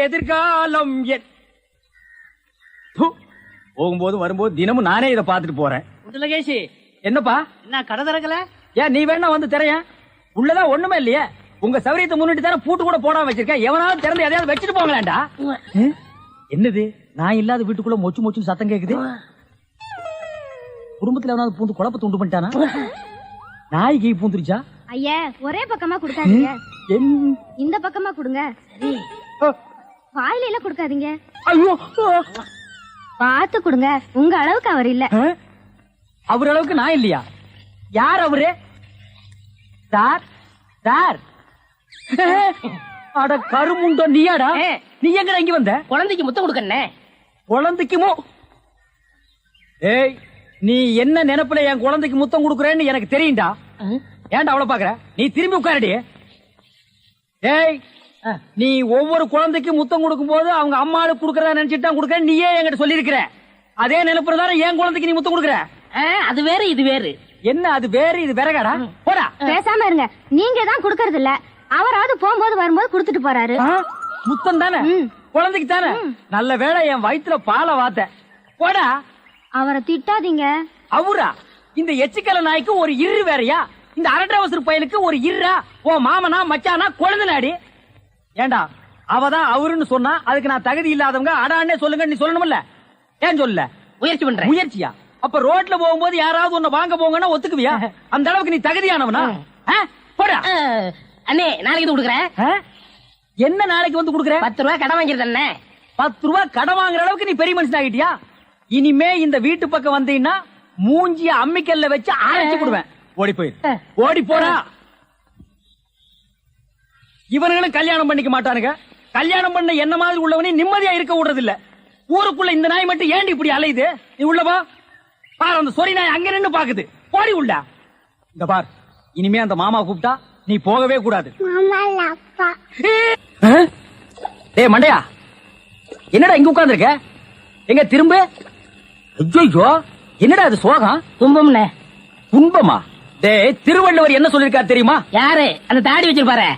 எதிர்காலம் போகும்போது வரும்போது தினமும் நானே இதை பாத்துட்டு போறேன். முத்துலகேஷி, என்னப்பா என்ன கடை திறக்கல? ஏன் நீ வேணா வந்து திரையன்? உள்ளதான் ஒண்ணுமே இல்லையே. உங்க சௌரியத்தை முன்னிட்டு தானே பூட்டு கூட போடாம வச்சிருக்கேன். எவனாவது திறந்து எதையாவது வச்சுட்டு போங்களாண்டா. என்னது நான் இல்லாத வீட்டுக்குள்ள மொச்சு மொச்சு சத்தம் கேக்குது? குடும்பத்துல எவனாவது பூந்து குழப்பத்தை உண்டு பண்ணிட்டானா? நாய்க்கு பூந்துருச்சா? ஐயா, ஒரே பக்கமா கொடுக்காதீங்க, இந்த பக்கமா கொடுங்க. வாயில எல்லாம் கொடுக்காதீங்க. ஐயோ, பார்த்து கொடுங்க. உங்க அளவுக்கு அவர் இல்ல. அவர் அளவுக்கு நான் இல்லையா? யார் அவரு? சார் சார், அட கருமுண்டோ, நீயாடா? நீ எங்கடா இங்க வந்த? குழந்தைக்கு முத்தம் கொடுக்கண்ணே. குழந்தைக்குமோ? ஏய், நீ என்ன நினைப்புல என் குழந்தைக்கு முத்தம் கொடுக்குறேன்னு எனக்கு தெரியும்டா. ஏன்டா அவ்வளவு பாக்குற? நீ திரும்பி உட்காரடி. ஏய், நீ ஒவ்வொரு குழந்தைக்கு முத்தம் கொடுக்கும் போது அவங்க அம்மாளுக்கு கொடுக்கறதா நினைச்சிட்டு தான் கொடுக்கறேன் நீயே என்கிட்ட சொல்லி இருக்கிற. அதே நினைப்புறதான என் குழந்தைக்கு நீ முத்தம் கொடுக்குற. அது வேறு இது வேறு. என்ன அது வேறு இது வேறகாடா? போடா. பேசாம இருங்க. நீங்க தான் கொடுக்கறது இல்ல, அவராவது போகும்போது வரும்போது கொடுத்துட்டு போறாரு. முத்தம் தானே குழந்தைக்கு தானே? நல்ல வேளை என் வயிற்றுல பாலை வாத்த. போடா. அவரை திட்டாதீங்க. அவரா? இந்த எச்சிக்கல நாய்க்கு ஒரு இரு வேறையா? இந்த அரட்டவசர் பயலுக்கு ஒரு இருரா? ஓ மாமனா மச்சானா குழந்தை நாடி? ஏண்டா அவதான் அவருன்னு சொன்னா அதுக்கு நான் தகுதி இல்லாதவங்க அடான்னே சொல்லுங்க நீ சொல்லணும்ல? ஏன் சொல்ல? முயற்சி பண்றேன். முயற்சியா? அப்ப ரோட்ல போகும்போது யாராவது உன்னை வாங்க போங்கன்னா ஒத்துக்குவியா? அந்த அளவுக்கு நீ தகுதியானவனா? போடா. அண்ணே, நாளைக்கு கொடுக்குறேன். என்ன நாளைக்கு வந்து கொடுக்குற? 10 ரூபாய் கடன் வாங்கிருந்தேன். 10 ரூபாய் கடன் வாங்குற அளவுக்கு நீ பெரிய மனுஷன் ஆகிட்டியா? இனிமே இந்த வீட்டு பக்கம் வந்தீங்கன்னா மூஞ்சிய அம்மிக்கல்ல வச்சு அரைச்சு விடுவேன். ஓடி போயிரு. ஓடி போடா. இவனுங்களும் கல்யாணம் பண்ணிக்க மாட்டானுங்க. கல்யாணம் பண்ண என்ன மாதிரி உள்ளவனே நிம்மதியா இருக்க விடுறது இல்ல. ஊருக்குள்ள இந்த நாய் மட்டும் ஏண்டி இப்படி அலையுது? நீ உள்ளவா பாரு, அந்த சொறி நாய் அங்க நின்னு பாக்குது. போடி உள்ள. இந்த பார், இனிமே அந்த மாமா கூப்பிட்டா நீ போகவே கூடாது. டேய் மண்டையா, என்னடா இங்க உட்கார்ந்திருக்க? எங்க திரும்ப? ஐயோ, என்னடா அது சோகம்? துன்பம்னே. துன்பமா? டேய், திருவள்ளுவர் என்ன சொல்லிருக்காரு தெரியுமா? யாரு? அந்த தாடி வச்சிருப்பாரு.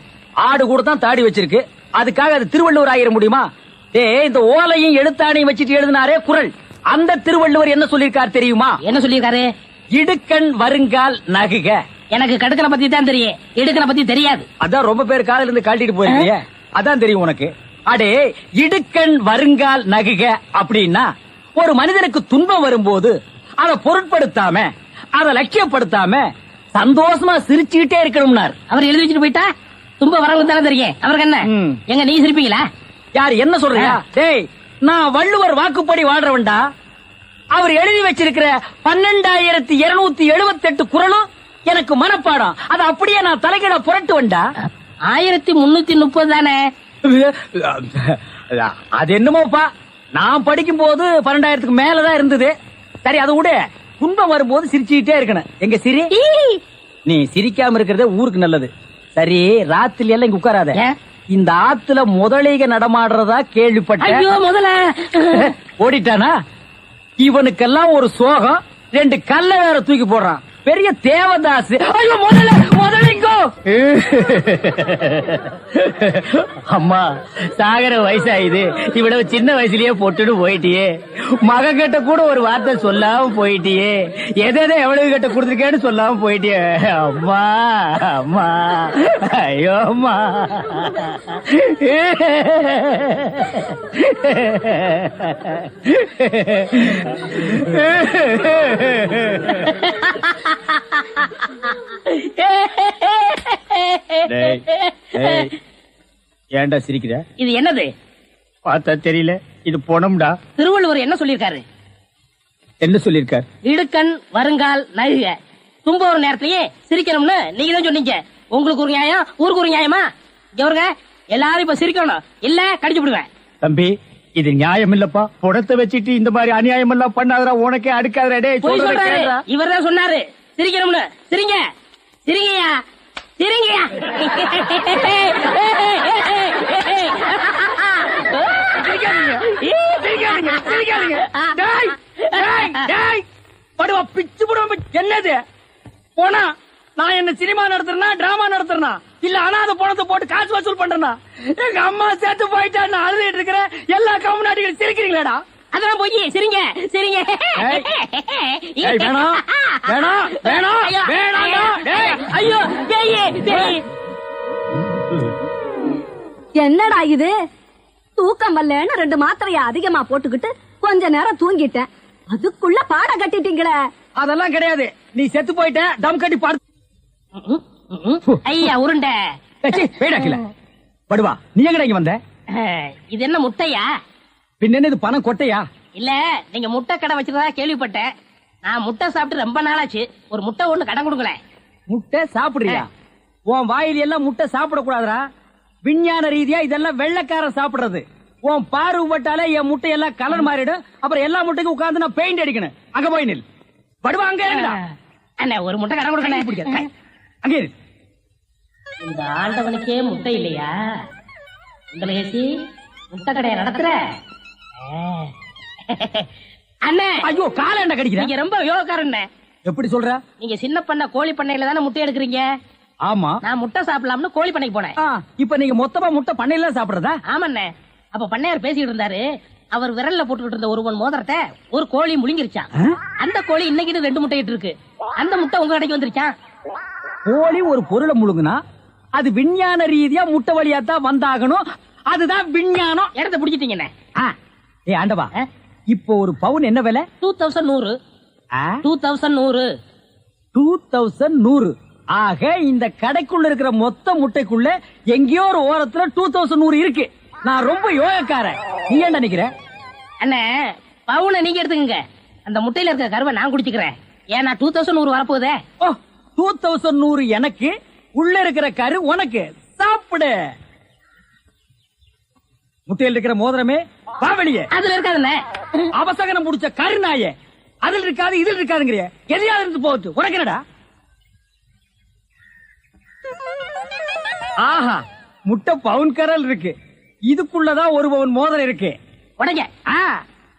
ஆடு கூட தான் தாடி வச்சிருக்கு, அதுக்காக அது திருவள்ளுவர் ஆயிர முடியுமா? டேய், இந்த ஓலையும் எழுத்தாணையும் வச்சிட்டு எழுதினாரே குறள், அந்த திருவள்ளுவர் என்ன சொல்லிருக்காரு தெரியுமா? என்ன சொல்லிருக்காரு? இடுக்கண் வருங்கால் நகுக. எனக்கு கடுக்கனை பத்தி தான் தெரியும், இடுக்கனை பத்தி தெரியாது. அதான் ரொம்ப பேர் காலையில இருந்து காட்டிட்டு போயிருக்கீங்க, அதான் தெரியும் உனக்கு. அடே, இடுக்கண் வருங்கால் நகுக அப்படின்னா ஒரு மனிதனுக்கு துன்பம் வரும்போது அதை பொருட்படுத்தாம அதை லட்சியப்படுத்தாம சந்தோஷமா சிரிச்சுக்கிட்டே இருக்கணும்னார். அவர் எழுதி வச்சுட்டு போயிட்டா துன்பம் வரவங்க தானே தெரியும். அவருக்கு என்ன? எங்க நீ சிரிப்பீங்களா? யார் என்ன சொல்றியா? டேய், நான் வள்ளுவர் வாக்குப்படி வாழ்றவன்டா. அவர் எழுதி வச்சிருக்கிற 12,278 குறளும் எனக்கு மனப்பாடம். அது அப்படியே நான் தலைகீழ புரட்டுவன்டா. 1330 தானே? அது என்னமோப்பா, நான் படிக்கும் போது 12,000க்கு மேலதான் இருந்தது. சரி, அது விட துன்பம் வரும்போது சிரிச்சுக்கிட்டே இருக்கணும். எங்க சிரி? நீ சிரிக்காம இருக்கிறதே ஊருக்கு நல்லது. சரி, ராத்திரி எல்லாம் இங்க உட்காராத. இந்த ஆத்துல முதலீக நடமாடுறதா கேள்விப்பட்டேன். முதல்ல ஓடிட்டானா? இவனுக்கெல்லாம் ஒரு சோகம், 2 கல்ல வேற தூக்கி போடுறான். பெரிய தேவதாஸ். ஐயோ, முதலிங்கோ. அம்மா, சாகர வயசாயுது, இவ்வளவு சின்ன வயசுலயே பொட்டுட்டு போயிட்டியே. மகன் கிட்ட கூட ஒரு வார்த்தை சொல்லாம போயிட்டியே. எதை எவ்வளவு கிட்ட கொடுத்துருக்கேன்னு சொல்லாம போயிட்டியே. அம்மா அம்மா, ஐயோ அம்மா. ஏன்டா சிரிக்கிற? இது என்னது? பார்த்தா தெரியல, இது பொணம்டா. திருவள்ளுவர் என்ன சொல்லிருக்காரு? என்ன சொல்லிருக்காரு? இடுக்கண் வருங்கால் நகுக. துன்ப ஒரு நேரத்திலேயே சிரிக்கணும்னு நீங்க தான் சொன்னீங்க. உங்களுக்கு ஒரு நியாயம், ஊருக்கு ஒரு நியாயமா? இவருங்க எல்லாரும் இப்ப சிரிக்கணும், இல்ல கடிச்சு விடுவேன். தம்பி, இது நியாயம் இல்லப்பா. புடத்தை வச்சிட்டு இந்த மாதிரி அநியாயம் எல்லாம் பண்ணாதடா, உனக்கே அடுக்காதடா. இவர் தான் சொன்னாரு சிரிக்கணும்னு. சிரிங்க சிரிங்கயா, சிரிங்கயா. என்னது போனா நான் என்ன சினிமா நடத்துறேனா டிராமா நடத்துறேனா இல்ல அனாதை பணத்தை போட்டு காசு வசூல் பண்றேனா? எங்க அம்மா சேர்த்து போயிட்டான்னு அழுதுட்டு இருக்கிற எல்லா கம்முனாட்டிகளும் சிரிக்கிறீங்களேடா? அதெல்லாம் போய் சிரிங்க சிரிங்க. ஏய், ஏய், வேணாம் வேணாம் வேணாம் வேணாம்டா. டேய், ஐயோ பேய் பேய். என்னடா இது? தூக்கம் வரலன்னு 2 மாத்திரைய அதிகமா போட்டுக்கிட்டு கொஞ்ச நேரம் தூங்கிட்டேன். அதுக்குள்ள பாட கட்டிட்டீங்களே. அதெல்லாம் கிடையாது. நீ செத்து போயிட்ட தம் கட்டி பாடு. ஐயா உருண்டை. வேடாக்கல படுவா. நீ எங்கடா இங்க வந்த? இது என்ன முட்டையா? பின்ன என்ன இது பணம் கொட்டையா? இல்ல நீங்க முட்டை கடை வச்சிருந்தா கேள்விப்பட்டேன். நான் முட்டை சாப்பிட்டு ரொம்ப நாளாச்சு. ஒரு முட்டை ஒண்ணு கடன் கொடுங்களேன். முட்டை சாப்பிடுறியா? உன் வாயில எல்லாம் முட்டை சாப்பிட கூடாதுடா. விஞ்ஞான ரீதியா இதெல்லாம் வெள்ளைக்காரன் சாப்பிடுறது. உன் பார்வை பட்டாலே என் முட்டை எல்லாம் கலர் மாறிடும். அப்புறம் எல்லா முட்டைக்கும் உட்கார்ந்து நான் பெயிண்ட் அடிக்கணும். அங்க போய் நில். படுவா அங்க இருடா. அண்ணா ஒரு முட்டை கடன் கொடுக்கணும். அங்க இரு. இந்த ஆண்டவனுக்கே முட்டை இல்லையா? உங்களை ஏசி முட்டை கடையை நடத்துற அண்ணே. ஐயோ கால என்ன கடிக்கிற? நீங்க ரொம்ப யோகக்காரண்ணே. எப்படி சொல்ற? நீங்க சின்ன பண்ண கோழி பண்ணையில தானே முட்டை எடுக்கிறீங்க. ஆமா. நான் முட்டை சாப்பிடலாம்னு கோழி பண்ணைக்கு போனேன். இப்ப நீங்க மொத்தமா முட்டை பண்ணையில சாப்பிடுறதா? ஆமாண்ணே. அப்ப பண்ணையார் பேசிட்டு இருந்தாரு. அவர் விரல்ல போட்டுக்கிட்டு இருந்த ஒரு மோதிரத்தை ஒரு கோழி முழுங்கிருச்சான். அந்த கோழி இன்னைக்கு 2 முட்டை இட்டு இருக்கு. அந்த முட்டை உங்க கடைக்கு வந்துருச்சான். கோழி ஒரு பொருளை முழுங்குனா அது விஞ்ஞான ரீதியா முட்டை வழியா தான் வந்தாகணும். அதுதான் விஞ்ஞானம். இடத்த பிடிச்சிட்டீங்கண்ணே. ஏ ஆண்டவா, இப்போ ஒரு பவுன் என்ன விலை? 2100. 2100. 2100. ஆக இந்த கடைக்குள்ள இருக்கிற மொத்த முட்டைக்குள்ள எங்கேயோ ஒரு ஓரத்துல 2100 இருக்கு. நான் ரொம்ப யோகக்காரன். நீ என்ன நினைக்கிற? அண்ணே பவுனை நீங்க எடுத்துக்கங்க. அந்த முட்டையில இருக்க கருவை நான் குடிச்சுக்கிறேன். ஏன்னா 2100 வரப்போகுதே. 2100 எனக்கு, உள்ள இருக்கிற கரு உனக்கு. சாப்பிடு. முட்டையில் இருக்கிற மோதிரமே வா வெளியே. அதுல இருக்காதுண்ணே. அவசகனம் முடிச்ச கரு நாயே. அதுல இருக்காது இதில் இருக்காதுங்கிறிய. எதையாவது இருந்து போகுது. உனக்கு என்னடா? ஆஹா, முட்டை பவுன் கரல் இருக்கு. இதுக்குள்ளதான் ஒரு பவுன் மோதிரம் இருக்கு. உடைங்க.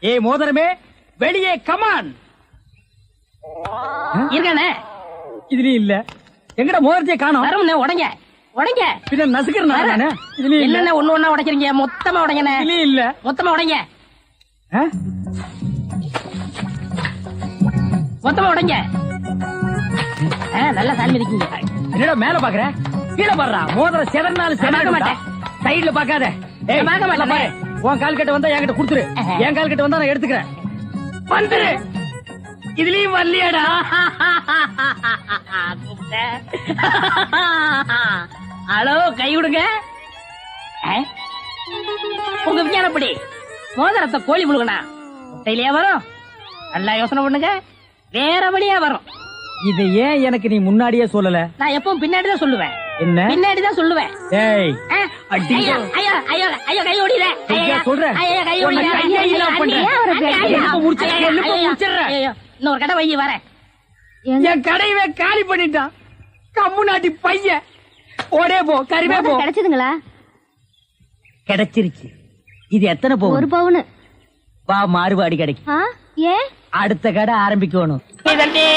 ஏ மோதிரமே வெளியே கமான். இருக்கானே. இதுலயும் இல்ல. எங்கட மோதிரத்தையே காணோம். வரமுண்ணே. உடைங்க உடைங்க. பின்ன நசுக்கிறேன் நானு. இதுலயும் இல்ல. என்னென்ன ஒண்ணு ஒண்ணா உடைக்கிறீங்க? மொத்தமா உடைங்கண்ணே. இதுலயும் இல்ல. மொத்தமா உடைங்க. மொத்தமா உடைங்க. நல்லா சாமி இருக்கீங்க. என்னடா மேல பாக்குற? கீழே பாடுறா. மோதிரம் செதறினாலும் செதற மாட்டேன். சைடுல பாக்காத. உன் கால் கட்ட வந்தா என்கிட்ட குடுத்துரு. என் கால் கட்ட வந்தா நான் எடுத்துக்கிறேன். வந்துரு. இதுலயும் வரலையாடா? ஹலோ, கை விடுங்க. உங்க விஞ்ஞானப்படி மோதிரத்தை கோழி முழுகனா முட்டையிலேயே வரும். நல்லா யோசனை பண்ணுங்க. வேற வழியா வரும். இதை ஏன் எனக்கு நீ முன்னாடியே சொல்லல? நான் எப்பவும் பின்னாடிதான் சொல்லுவேன். என்ன? பின்னாடிதான் சொல்லுவேன். ஏய், ஐயோ ஐயோ ஐயோ ஐயோ, கை ஓடில. சொல்றேன். ஐயோ கை ஓடில. இன்னொரு கடை வைய வரேன். என் கடையவே காலி பண்ணிட்டான். கம்மு நாட்டி பையன். ஓடே போ. கறிவே போ. கிடைச்சதுங்களா? கிடைச்சிருச்சு. இது எத்தனை பவுன்? 1 பவுன். வா மாறுபாடி கிடைக்கும். ஏன்? அடுத்த கடை ஆரம்பிக்கணும். தண்ணி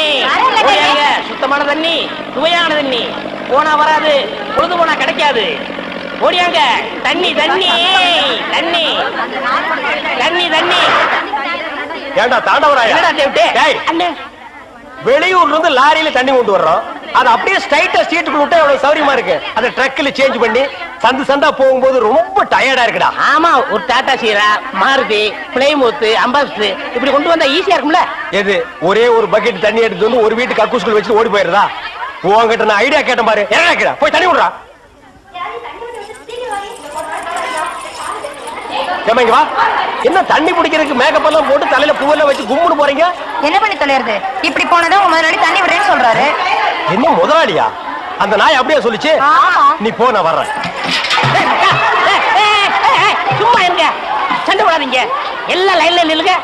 சுத்தமான தண்ணி, சுவையான தண்ணி. போனா வராது, பொழுது போனா கிடைக்காது. ஓடியாங்க. தண்ணி தண்ணி தண்ணி தண்ணி தண்ணி. ஏண்டா தாண்டவராயா? வெளியூர்ல இருந்து லாரியில தண்ணி கொண்டு வர்றோம். அது அப்படியே ஸ்ட்ரைட்டா சீட்டுக்குள்ள விட்டா எவ்வளவு சௌரியமா இருக்கு. அதை ட்ரக்ல சேஞ்ச் பண்ணி சந்து சந்தா போகும்போது ரொம்ப டயர்டா இருக்குடா. ஆமா, ஒரு டாடா சீரா, மாருதி, பிளைமூத், அம்பாஸ்டர் இப்படி கொண்டு வந்தா ஈஸியா இருக்கும்ல. எது ஒரே ஒரு பக்கெட் தண்ணி எடுத்து வந்து ஒரு வீட்டு கக்கூஸ்குள்ள வச்சு ஓடி போயிருதா? உங்ககிட்ட நான் ஐடியா கேட்டேன் பாரு. என்ன போய் தண்ணி விடுறா. வா. என்ன தண்ணி பிடிக்கிறதுக்கு மேக்கப் எல்லாம் போட்டு தலையில பூவெல்லாம் வச்சு கும்பிடு போறீங்க? என்ன பண்ணி தொலைறது? இப்படி போனதான் உங்க முதலாளி தண்ணி விடுறேன்னு சொல்றாரு. என்ன முதலாளியா? அந்த நாய் அப்படியே சொல்லிச்சு. நீ போ, நான் வர்றேன். சும்மா இருங்க, சண்டை போடாதீங்க. எல்லாம் லைன்ல நில்லுங்க.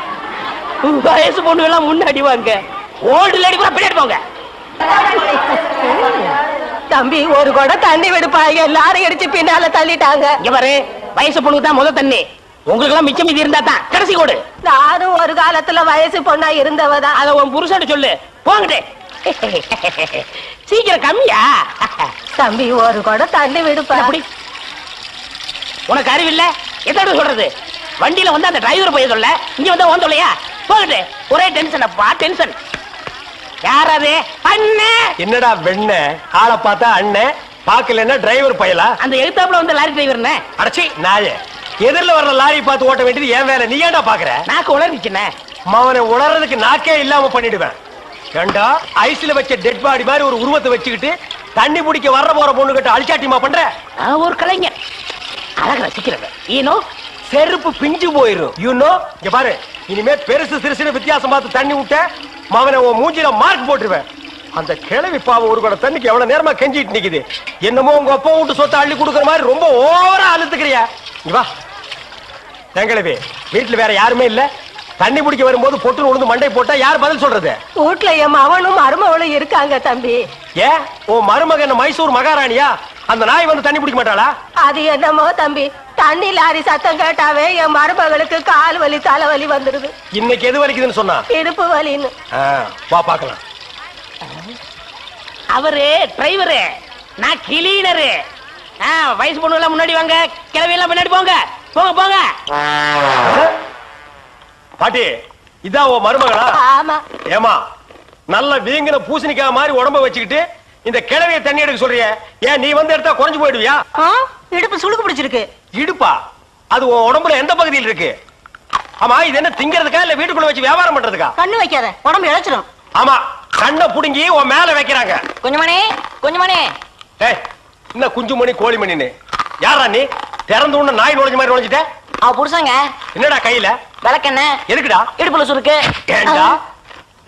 வயசு பொண்ணு எல்லாம் முன்னாடி வாங்க. ஓல்டு லேடி கூட பின்னாடி போங்க. தம்பி, ஒரு குடம் தண்ணி விடுப்பாங்க. எல்லாரும் அடிச்சு பின்னால தள்ளிட்டாங்க. இங்க பாரு, வயசு பொண்ணுக்கு தான் முதல் தண்ணி. உங்களுக்கு எல்லாம் மிச்சம் மீதி இருந்தா தான் கடைசி கோடு. நானும் ஒரு காலத்துல வயசு பொண்ணா இருந்தவதான். அத உன் புருஷன் சொல்லு. போங்கட்டே. சீக்கிரம் கம்மியா? தம்பி ஒரு குடம் தண்ணி விடுப்பா. அப்படி உனக்கு அறிவில்ல? எத்தனை சொல்றது? வண்டியில வந்து அந்த டிரைவர் போய் சொல்ல, இங்க வந்து ஓன் சொல்லையா? போகுது ஒரே டென்ஷன் அப்பா, டென்ஷன். யார் அது? அண்ணே. என்னடா வெண்ண ஆளை பார்த்தா அண்ணன் பாக்கலன்னா டிரைவர் பயலா? அந்த எழுத்தாப்புல வந்து லாரி டிரைவர்னே. அடச்சி நாயே, எதிரில வர்ற லாரி பார்த்து ஓட்ட வேண்டியது ஏன் வேலை? நீ ஏன்டா பாக்குற? நாக்கு உளறிச்சுனே. அவனை உணர்றதுக்கு நாக்கே இல்லாம பண்ணிடுவேன். ஏண்டா ஐஸ்ல வச்ச டெட் பாடி மாதிரி ஒரு உருவத்தை வச்சுக்கிட்டு தண்ணி பிடிக்க வர்ற போற பொண்ணு கிட்ட அழிச்சாட்டிமா பண்ற? ஒரு கலைஞர் அழகு ரசிக்கிறவன். ஈனோ செருப்பு பிஞ்சு போயிரும். யூனோ இங்க பாரு, இனிமே பெருசு சிறுசுன்னு வித்தியாசம் பார்த்து தண்ணி விட்ட மவனை உன் மூஞ்சில மார்க் போட்டுருவேன். அந்த கிழவி பாவம் ஒரு கூட தண்ணிக்கு எவ்வளவு நேரமா கெஞ்சிட்டு நிக்குது. என்னமோ உங்க அப்பா வீட்டு சொத்தை அள்ளி கொடுக்குற மாதிரி ரொம்ப ஓவரா அழுத்துக்கிறியா? இங்க வா. கிழவி வீட்டுல வேற யாருமே இல்ல. தண்ணி பிடிக்க வரும்போது பொட்டுன்னு உழுந்து மண்டை போட்டா யார் பதில் சொல்றது? வீட்டுல என் மவனும் மருமவளும் இருக்காங்க தம்பி. ஏன் உன் மருமகன் மைசூர் மகாராணியா? அந்த நாய் வந்து தண்ணி பிடிக்க மாட்டாளா? அது என்னமோ தம்பி, தண்ணி லாரி சத்தம் கேட்டாவே என் மருமகளுக்கு கால் வலி தலைவலி வந்துடுது. இன்னைக்கு எது வலிக்குதுன்னு சொன்னா? இடுப்பு வலின்னு. வா பாக்கலாம். அவரு டிரைவரு, நான் கிளீனரு. வயசு பொண்ணு எல்லாம் முன்னாடி வாங்க, கிளவி எல்லாம் பின்னாடி போங்க. போங்க போங்க. பாட்டி இதான் உன் மருமகளா? ஆமா. ஏமா நல்ல வீங்கின பூசணிக்காய் மாதிரி உடம்ப வச்சுக்கிட்டு இந்த கிழவிய தண்ணி எடுக்க சொல்றிய? ஏன் நீ வந்து எடுத்தா குறைஞ்சு போயிடுவியா? இடுப்பு சுளுக்கு பிடிச்சிருக்கு. இடுப்பா? அது உன் உடம்புல எந்த பகுதியில் இருக்கு? ஆமா, இது என்ன திங்கிறதுக்கா இல்ல வீட்டுக்குள்ள வச்சு வியாபாரம் பண்றதுக்கா? கண்ணு வைக்காத, உடம்பு இழைச்சிடும். ஆமா, கண்ணை புடுங்கி உன் மேல வைக்கிறாங்க. கொஞ்சமானே கொஞ்சமானே. ஏய், என்ன குஞ்சுமணி கோழிமணின்னு யாரா நீ? திறந்து உடனே நாய் நுழைஞ்ச மாதிரி நுழைஞ்சிட்ட. அவ புருஷங்க. என்னடா கையில? விளக்கெண்ண. எதுக்குடா? இடுப்புல சுருக்கு. ஏண்டா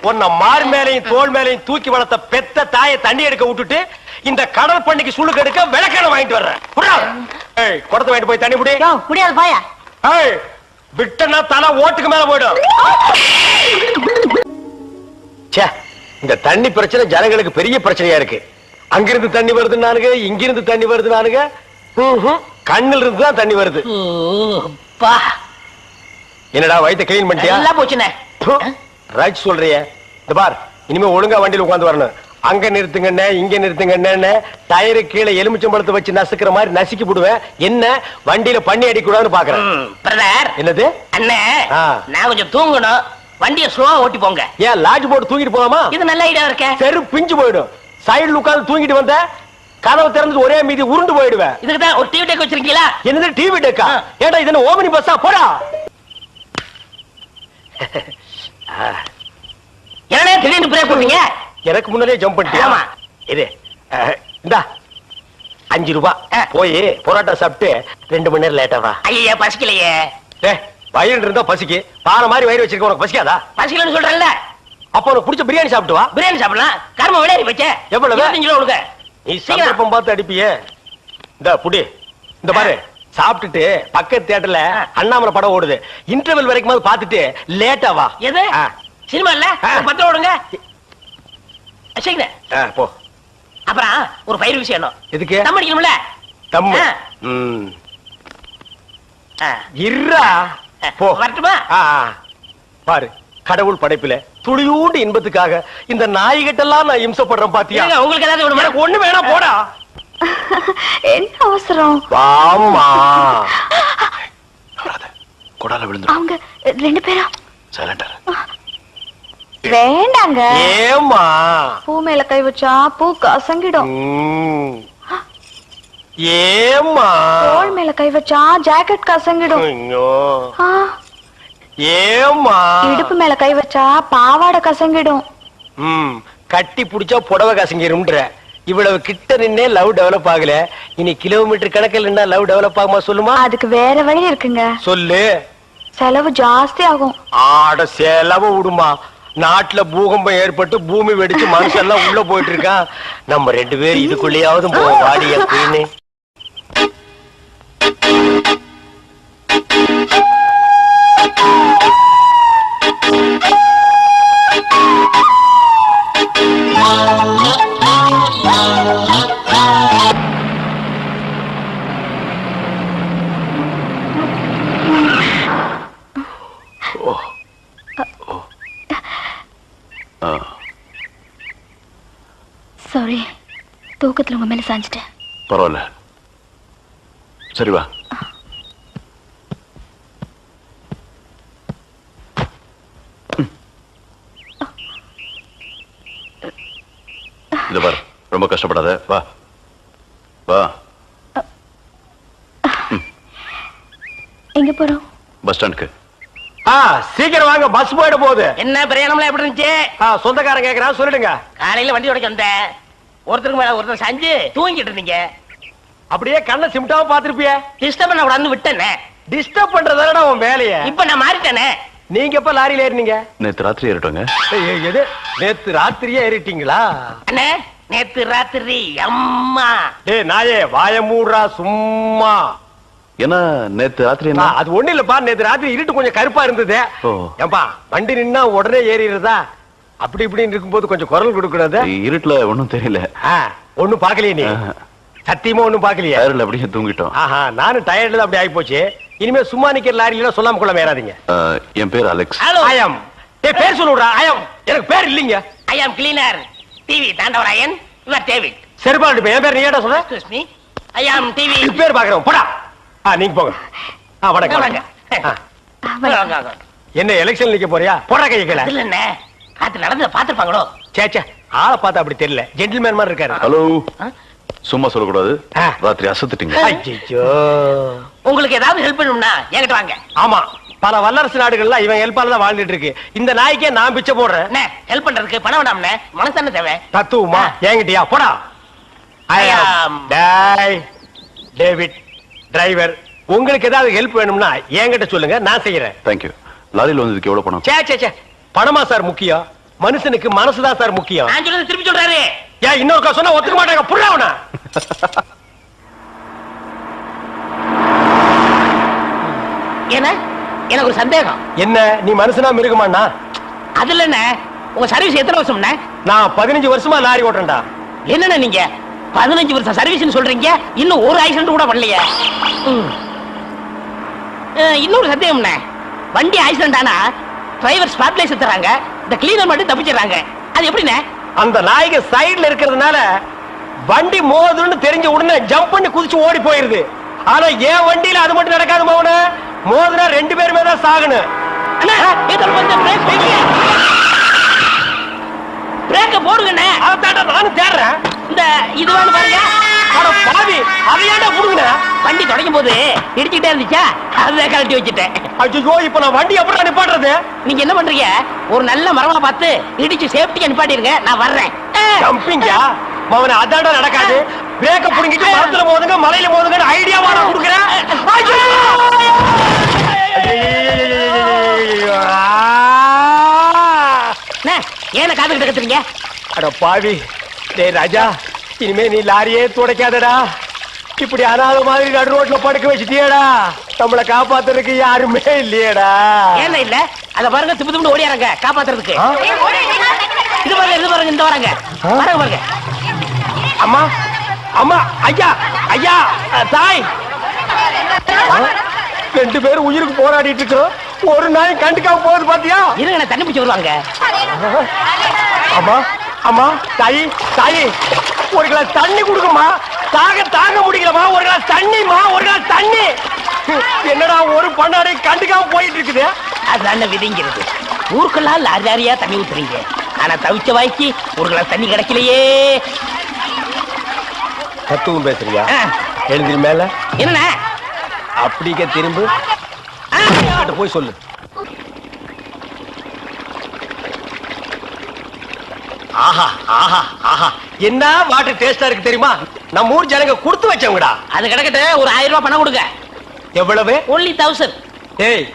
உன்னை மார் மேலையும் தோல் மேலையும் தூக்கி வளர்த்த பெத்த தாயை தண்ணி எடுக்க விட்டுட்டு இந்த கடல் பண்ணிக்கு சுளுக்கு எடுக்க விளக்கெண்ண வாங்கிட்டு வர்றேன். குடத்தை வாங்கிட்டு போய் தண்ணி புடி. முடியாது பாயா. விட்டனா தலை ஓட்டுக்கு மேல போயிடும். இந்த தண்ணி பிரச்சனை ஜனங்களுக்கு பெரிய பிரச்சனையா இருக்கு. அங்கிருந்து தண்ணி வருது நானுங்க, இங்கிருந்து தண்ணி வருது நானுங்க. கண்ணில் இருந்து தான் தண்ணி வருது. என்னடா வயித்தை கிளீன் பண்ணிட்டியா? எல்லாம் போச்சுனே. ரைட் சொல்றிய. இந்த பார், இனிமே ஒழுங்கா வண்டியில உட்கார்ந்து வரணும். அங்க நிறுத்துங்கண்ணே, இங்க நிறுத்துங்கண்ணே. டயரு கீழே எலுமிச்சம்பழத்தை வச்சு நசுக்கிற மாதிரி நசுக்கி போடுவேன். என்ன வண்டியில பண்ணி அடிக்கூடாதுன்னு பாக்குறேன். பிரதர். என்னது? அண்ணே, நான் கொஞ்சம் தூங்கணும். வண்டியை ஸ்லோவா ஓட்டி போங்க. ஏன் லாட்ஜ் போட்டு தூங்கிட்டு போலாமா? இது நல்ல ஐடியா இருக்க. செரு பிஞ்சு போயிடும். சைடுல உட்கார்ந்து தூங்கிட்டு வந்த கதவை திறந்து ஒரே மீதி உருண்டு போயிடுவேன். இதுக்கு தான் ஒரு டிவி டெக் வச்சிருக்கீங்களா? என்னது டிவி டெக்கா? ஏடா இது என்ன ஓமினி பஸ்ஸா? போடா. என்னடா திடீர்னு பிரேக் போடுறீங்க? எனக்கு முன்னாடியே ஜம்ப் பண்ணிட்டியா? ஆமா. இது இந்தா 5 ரூபாய். போய் பொரோட்டா சாப்பிட்டு 2 மணி நேரம் லேட்டா வா. ஐயா பசிக்கலையே. வயிறு இருந்தா பசிக்கு. பானை மாதிரி வயிறு வச்சிருக்க உனக்கு பசிக்காதா? பசிக்கலன்னு சொல்றேன்ல. அப்ப உனக்கு பிடிச்ச பிரியாணி சாப்பிட்டு வா. பிரியாணி சாப்பிடலாம். கர்ம விளையாடி வச்ச. எவ்வளவு? 25 கிலோ கொடுங்க. நீ சந்தர்ப்பம் பார்த்து அடிப்பியே. இந்த புடி. இந்த பாரு, சாப்பிட்டுட்டு பக்கத்து தியேட்டர்ல அண்ணாமலை படம் ஓடுது. இன்டர்வல் வரைக்கும் பார்த்துட்டு லேட்டா வா. எது? சினிமா இல்ல? 10 ஓடுங்க. போ. அப்புறம் ஒரு பயிர் விஷயம். எதுக்கு? தம் அடிக்கணும்ல. தம். இருடா. போ. வரட்டுமா? பாரு, கடவுள் படைப்புல துளியூண்டு இன்பத்துக்காக இந்த நாய்கிட்டெல்லாம் நான் இம்சப்படுறேன் பாத்தியா? உங்களுக்கு ஏதாவது வேணுமா? எனக்கு ஒண்ணு வேணா, போடா. என்ன அவசரம்? வாமா. கொடால விழுந்து. அவங்க 2 பேரும் சைலண்டர். வேண்டாங்க. ஏமா? பூ மேல கை வச்சா பூ கசங்கிடும். ஏமா? தோள் மேல கை வச்சா ஜாக்கெட் கசங்கிடும். ஏமா? இடுப்பு மேல கை வச்சா பாவாடை கசங்கிடும். கட்டி புடிச்சா புடவை கசங்கிரும்ன்ற. இவ்வளவு கிட்ட நின்னே லவ் டெவலப் ஆகல. இனி கிலோமீட்டர் கணக்கில் நின்னா லவ் டெவலப் ஆகுமா சொல்லுமா? அதுக்கு வேற வழி இருக்குங்க. சொல்லு. செலவு ஜாஸ்தி ஆகும். ஆட செலவு விடுமா. நாட்டுல பூகம்பம் ஏற்பட்டு பூமி வெடிச்சு மனுஷன் எல்லாம் உள்ள போயிட்டு இருக்கான். நம்ம 2 பேரும் இதுக்குள்ளேயாவது போவோம். வாடி அப்படின்னு. Sorry. தூக்கத்துல உங்க மேல சாஞ்சிட்டேன். பரவாயில்ல, சரி வா. இது பாரு, ரொம்ப கஷ்டப்படாத, வா வா. எங்க போறோம்? பஸ் ஸ்டாண்டுக்கு. சீக்கிரம் வாங்க, பஸ் போயிட போகுது. என்ன பிரயாணம்லாம் எப்படி இருந்துச்சு? சொந்தக்காரன் கேக்குறான், சொல்லிடுங்க. காலையில வண்டி உடைக்க வந்தேன், ஒருத்தருக்கு மேல ஒருத்தர் சாஞ்சு தூங்கிட்டு இருந்தீங்க. அப்படியே கண்ணை சிமிட்டாம பாத்துருப்பிய. டிஸ்டர்ப் பண்ண கூடாதுன்னு விட்டேனே. டிஸ்டர்ப் பண்றதானடா உன் வேலைய. இப்ப நான் மாறிட்டேனே. நீங்க எப்ப லாரியில ஏறினீங்க? நேத்து ராத்திரி ஏறிட்டோங்க. எது, நேத்து ராத்திரியே ஏறிட்டீங்களா? அண்ணே, நேத்து ராத்திரி அம்மா. டேய் நாயே, வாய மூடுறா சும்மா. ஏன்னா நேத்து ராத்திரி என்ன? அது ஒண்ணு இல்லப்பா, நேத்து ராத்திரி இருட்டு கொஞ்சம் கருப்பா இருந்தது. ஏன்பா வண்டி நின்னா உடனே ஏறிடுறதா? அப்படி இப்படின்னு இருக்கும்போது கொஞ்சம் குரல் கொடுக்கறது. இருட்டுல ஒண்ணும் தெரியல. ஒண்ணும் பாக்கலையே நீ? சத்தியமா ஒண்ணும் பாக்கலையே? டயர்ல அப்படியே தூங்கிட்டோம். நானும் டயர்ட்ல அப்படி ஆகி போச்சு. இனிமே சும்மா நிக்கிற லாரியில சொல்லாம கொள்ள ஏறாதீங்க. என் பேர் அலெக்ஸ். ஹலோ. ஆயம். பேர் சொல்லுடா. ஆயம். எனக்கு பேர் இல்லீங்க. I am cleaner TV Thandavarayan. Your David. செருப்பாடு என் பேர் நீ ஏடா சொல்ற? Excuse me, I am TV. பேர் பாக்குறோம், போடா. நீங்க போங்க. வணக்கம். வாங்க. என்ன எலெக்ஷன் நிக்க போறியா? போடா கையை கீழ. இல்ல என்ன, காத்து நடந்து பாத்துப்பாங்களோ? சேச்சே, ஆளை பார்த்தா அப்படி தெரியல, ஜென்டில்மேன் மாதிரி இருக்காரு. ஹலோ, சும்மா சொல்லக்கூடாது. ராத்திரி அசத்துட்டீங்க. ஐயோ, உங்களுக்கு ஏதாவது ஹெல்ப் பண்ணணும்னா என்கிட்ட வாங்க. ஆமா, பல வல்லரசு நாடுகள்ல இவன் ஹெல்ப்பால தான் வாழ்ந்துட்டு இருக்கு. இந்த நாய்க்கே நான் பிச்சை போடுறேன். என்ன ஹெல்ப் பண்றதுக்கு பணம் வேண்டாம்னே, மனசான தேவை. தத்துவமா என்கிட்டயா? போடா. டேவிட் டிரைவர், உங்களுக்கு ஏதாவது ஹெல்ப் வேணும்னா என்கிட்ட சொல்லுங்க, நான் செய்யறேன். தேங்க்யூ. லாரியில் வந்ததுக்கு எவ்வளவு பணம்? சே பணமா சார் முக்கியம்? மனுஷனுக்கு மனசுதான் சார் முக்கியம். நான் சொல்றது திருப்பி சொல்றாரு. ஏன் இன்னொரு சொன்னா ஒத்துக்க மாட்டாங்க, புரியவனா? ஏன்னா எனக்கு ஒரு சந்தேகம். என்ன, நீ மனுஷனா மிருகமாண்ணா? அதுல என்ன, உங்க சர்வீஸ் எத்தனை வருஷம்? நான் 15 வருஷமா லாரி ஓட்டுறேன்டா. என்னன்னா நீங்க 15 வருஷம் சர்வீஸ் சொல்றீங்க, இன்னும் ஒரு ஆக்சிடென்ட் கூட பண்ணலையே. இன்னொரு சந்தேகம், வண்டி ஆக்சிடென்ட் ஆனா டிரைவர் ஸ்பாட்ல செத்துறாங்க, இந்த கிளீனர் மட்டும் தப்பிச்சிடறாங்க. அது எப்படிண்ணே? அந்த நாய்க்கு சைடுல இருக்கிறதுனால வண்டி மோதுன்னு தெரிஞ்ச உடனே ஜம்ப் பண்ணி குதிச்சு ஓடி போயிருது. ஆனா என் வண்டியில அது மட்டும் நடக்காது மோன. மோதுனா 2 பேருமே தான் சாகணும். பிரேக்க போடுங்கண்ணே. அதான் நானும் தேடுறேன். இந்த இது வேணும் பாருங்க. பாவி, அதையாண்டா புடுங்க. வண்டி தொடங்கும் போது இடிச்சுட்டே இருந்துச்சா, அதை கழட்டி வச்சுட்டேன். ஐயோ, இப்ப நான் வண்டி எப்படி நிப்பாட்டுறது? நீங்க என்ன பண்றீங்க, ஒரு நல்ல மரமா பார்த்து இடிச்சு சேஃப்டியா நிப்பாட்டிருங்க, நான் வர்றேன். ஜம்பிங்கா மவன, அதாண்டா நடக்காது. பிரேக்க புடுங்கிட்டு மரத்துல மோதுங்க, மலையில மோதுங்க ஐடியாவா நான் கொடுக்குறேன். ஏன காதுகிட்ட கத்துறீங்க? அட பாவி, டேய் ராஜா, இனிமே நீ லாரியே துடைக்காதடா. இப்படி அனாத மாதிரி நடு ரோட்ல படுக்க வச்சுட்டியேடா. நம்மளை காப்பாத்துறதுக்கு யாருமே இல்லையேடா. ஏன் இல்ல, அத பாருங்க, திப்பு திப்பு ஓடியாரங்க காப்பாத்துறதுக்கு. இது பாருங்க, இது பாருங்க, இந்த வராங்க பாருங்க பாருங்க. அம்மா, அம்மா, ஐயா, ஐயா, தாய், 2 பேரும் உயிருக்கு போராடிட்டு இருக்கிறோம். ஒரு நாய் கண்டுக்காம போகுது பாத்தியா? இருங்க, தண்ணி பிடிச்சு வருவாங்க. அம்மா, அம்மா, தாயி, தாயி, ஒரு கிளாஸ் தண்ணி கொடுக்குமா? தாங்க முடியலமா, ஒரு கிளாஸ் தண்ணிமா, ஒரு கிளாஸ் தண்ணி. என்னடா ஒரு பண்ணாடை கண்டுக்காம போயிட்டு இருக்குது. அதான விதிங்கிறது. ஊருக்கெல்லாம் லாரி லாரியா தண்ணி ஊத்துறீங்க, ஆனா தவிச்ச வாய்க்கு ஒரு கிளாஸ் தண்ணி கிடைக்கலையே. தத்துவம் பேசுறியா? எழுந்திரி மேல. என்ன அப்படிக்க திரும்ப போய் சொல்லு. ஆஹா ஆஹா ஆஹா, என்ன வாட்டர் டேஸ்டா இருக்கு தெரியுமா? நம்ம ஊர் ஜனங்க கொடுத்து வச்சவங்கடா. அது கிடக்கட்டு, ஒரு 1000 ரூபாய் பணம் கொடுங்க. எவ்வளவு? only 1000. ஏய்,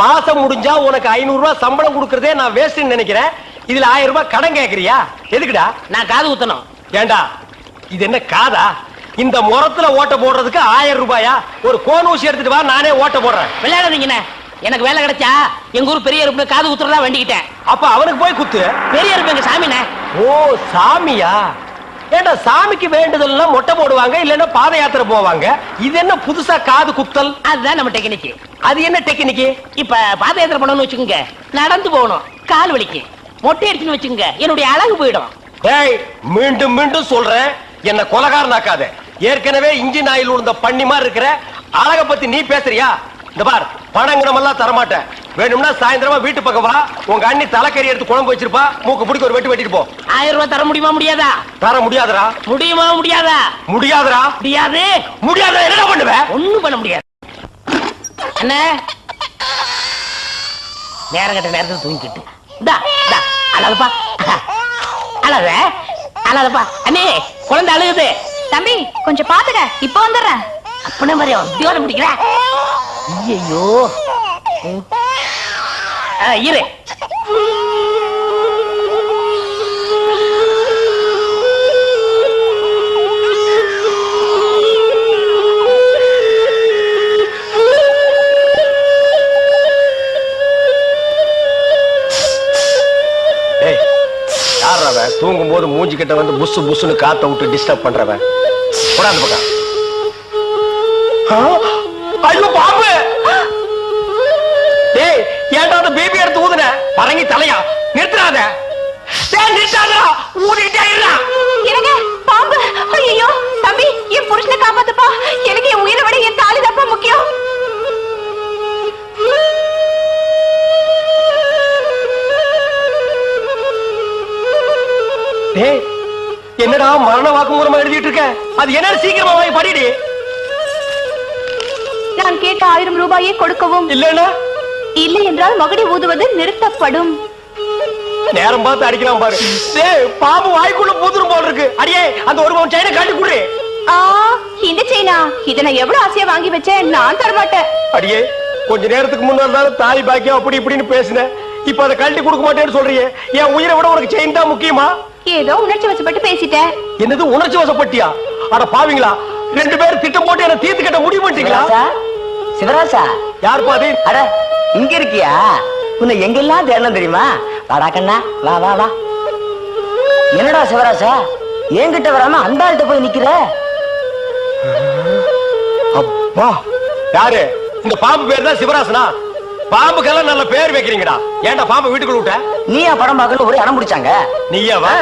மாசம் முடிஞ்சா உனக்கு 500 ரூபாய் சம்பளம் கொடுக்கறதே நான் வேஸ்ட்னு நினைக்கிறேன். இதுல 1000 ரூபாய் கடன் கேக்குறியா? எதுக்குடா? நான் காது ஊத்தணும். ஏண்டா, இது என்ன காதா? இந்த முறத்துல ஓட்ட போடுறதுக்கு 1000 ரூபாயா? ஒரு கோன் ஊசி எடுத்துட்டு வா, நானே ஓட்ட போடுறேன். விளையாடாதீங்கண்ணே, எனக்கு வேலை கிடைச்சா எங்க ஊர் பெரிய இருப்பு காது ஊத்துறதா வேண்டிக்கிட்டேன். அப்ப அவனுக்கு போய் குத்து. பெரிய இருப்பு எங்க சாமிண்ணே. ஓ, சாமியா? ஏண்டா, சாமிக்கு வேண்டுதல்லாம் மொட்டை போடுவாங்க, இல்லன்னா பாத யாத்திரை போவாங்க. இது என்ன புதுசா காது குத்தல்? அதுதான் நம்ம டெக்னிக். அது என்ன டெக்னிக்? இப்ப பாத யாத்திரை பண்ணணும்னு வச்சுக்கோங்க, நடந்து போகணும், கால் வலிக்கு. மொட்டை அடிச்சுன்னு வச்சுக்கோங்க, என்னுடைய அழகு போயிடும். ஏய், மீண்டும் மீண்டும் சொல்றேன், என்ன கொலகாரனாக்காத. ஏற்கனவே இன்ஜின் ஆயில் உள்ள பண்ணி மாதிரி இருக்கிற அழக பத்தி நீ பேசுறியா? இந்த பார், பணங்கரம் எல்லாம் தரமாட்டேன். வேணும்னா சாயந்தரமா வீட்டு பக்கம் வா. உங்க அண்ணி தலைக்கறி எடுத்து குழம்பு வச்சிருப்பா. மூக்கு பிடிக்க ஒரு வெட்டி வெட்டிட்டு போ. 1000 ரூபாய் தர முடியுமா முடியாதா? தர முடியாதுடா. முடியுமா முடியாதா? முடியாதுடா. முடியாது. முடியாத என்னடா பண்ணுவ? ஒண்ணும் பண்ண முடியாது. அண்ணே, நேரம் கட்ட நேரத்துல தூங்கிட்டு அழகப்பா, அழகப்பா. அண்ணே, குழந்தை அழுகுது. தம்பி கொஞ்சம் பாத்துக்க, இப்ப வந்துடுறேன். அப்பன மாதிரி உத்தியோகம் பிடிக்கிற. ஐயோ, இரு. தூங்கும் போது மூஞ்சி கிட்ட வந்து புசு புசுன்னு காத்த விட்டு டிஸ்டர்ப் பண்றவன். போடாது பக்கம். ஐயோ பாம்பு! டேய், ஏன்டா அந்த பேபி எடுத்து ஊதுன? பரங்கி தலையா? நிறுத்தாத. டேய் நிறுத்தாதடா. ஊதிட்டே இருடா. எனக்கு பாம்பு. ஐயோ தம்பி, என் புருஷனை காப்பாத்துப்பா. எனக்கு என் உயிரை விட என் தாலி தப்பா முக்கியம். டேய், என்னடா மரண வாக்குமூலமா எழுதிட்டு இருக்க? அது என்ன சீக்கிரமா வாங்கி படிடி. நான் கேட்ட 1000 ரூபாயை கொடுக்கவும். இல்லன்னா இல்லை என்றால் மகுடி ஊதுவது நிறுத்தப்படும். நேரம் பார்த்து அடிக்கலாம் பாரு. டேய், பாம்பு வாய்க்குள்ள பூதுரும் போல இருக்கு. அடியே, அந்த ஒரு பவுன் செயினை காட்டி குடு. இந்த செயினா? இத நான் எவ்வளவு ஆசையா வாங்கி வச்சேன். நான் தர மாட்டேன். அடியே, கொஞ்ச நேரத்துக்கு முன்னாடி தாலி பாக்கியம் அப்படி இப்படின்னு பேசினேன். இப்ப அதை கழட்டி கொடுக்க மாட்டேன்னு சொல்றீங்க. என் உயிரை விட உனக்கு செயின் தான் முக்கியமா? ஏதோ உணர்ச்சி வசப்பட்டு பேசிட்டேன். என்னது உணர்ச்சி வசப்பட்டியா? அட பாவீங்களா, 2 பேரும் திட்டம் போட்டு என்ன தீர்த்து கட்ட முடிவு பண்ணிட்டீங்களா? சிவராசா, யார் பாதி? அட இங்க இருக்கியா? உன்னை எங்கெல்லாம் தேடணும் தெரியுமா? வாடா கண்ணா, வா வா வா. என்னடா சிவராசா, என்கிட்ட வராம அந்த ஆள்கிட்ட போய் நிக்கிற? அப்பா, யாரு? இந்த பாம்பு பேர் தான் சிவராசனா? பாம்புக்கெல்லாம் நல்ல பேர் வைக்கிறீங்கடா. ஏன்டா பாம்பு வீட்டுக்குள்ள விட்ட? நீயா படம் பார்க்கணும் ஒரே அடம் பிடிச்சாங்க. நீயாவா?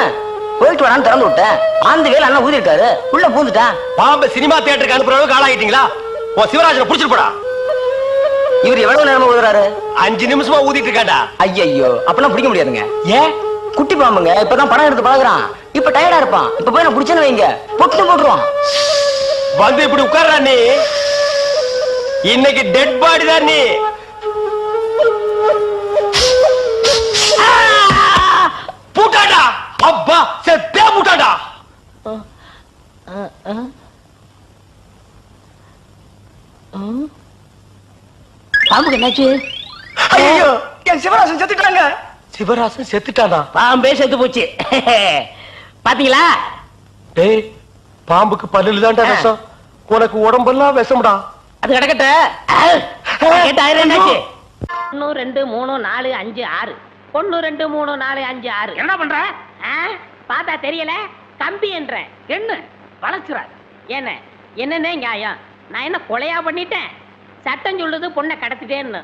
போயிட்டு வரான்னு திறந்து விட்டேன். ஆந்து வேலை அண்ணன் ஊதிருக்காரு, உள்ள பூந்துட்டான். பாம்பு சினிமா தியேட்டருக்கு அனுப்புற அளவுக்கு ஆளாகிட்டீங்களா? உன் சிவராஜனை புடிச்சிட்டு போடா. இவர் எவ்வளவு நேரமா ஊதுறாரு? 5 நிமிஷமா ஊதிட்டு இருக்காண்டா. ஐயோ, அப்பெல்லாம் பிடிக்க முடியாதுங்க. ஏன்? குட்டி பாம்புங்க, இப்பதான் படம் எடுத்து பழகுறான். இப்ப டயர்டா இருப்பான். இப்ப போய் நான் பிடிச்சேன்னு வைங்க, பொட்டு போட்டுருவான். வந்து இப்படி உட்கார்றா நீ. இன்னைக்கு டெட் பாடி தான் நீ. பூட்டாடா. அப்பா, செத்தே பூட்டாடா. பாம்புக்கு என்னாச்சு? ஐயோ, என் சிவராசன் செத்துட்டாங்க. சிவராசன் செத்துட்டானா? பாம்பே செத்து போச்சு. பாத்தீங்களா? டேய், பாம்புக்கு பல்லுல தான்டா விஷம். உனக்கு உடம்பெல்லாம் விஷம்டா. அது கிடக்கட்ட. கேட்ட 1000 என்னாச்சு? 1 2 3 4 5 6. 1 2 3 4 5 6. என்ன பண்ற? பார்த்தா தெரியல. கம்பி என்ற என்ன வளச்சுற? என்னன்னே நியாயம்? நான் என்ன கொலையா பண்ணிட்டேன்? சட்டம் சொல்லுது பொண்ணை கடத்திட்டேன்னு.